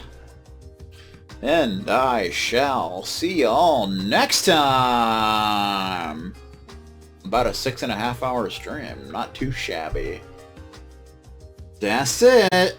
And I shall see y'all next time. About a 6.5 hour stream. Not too shabby. That's it.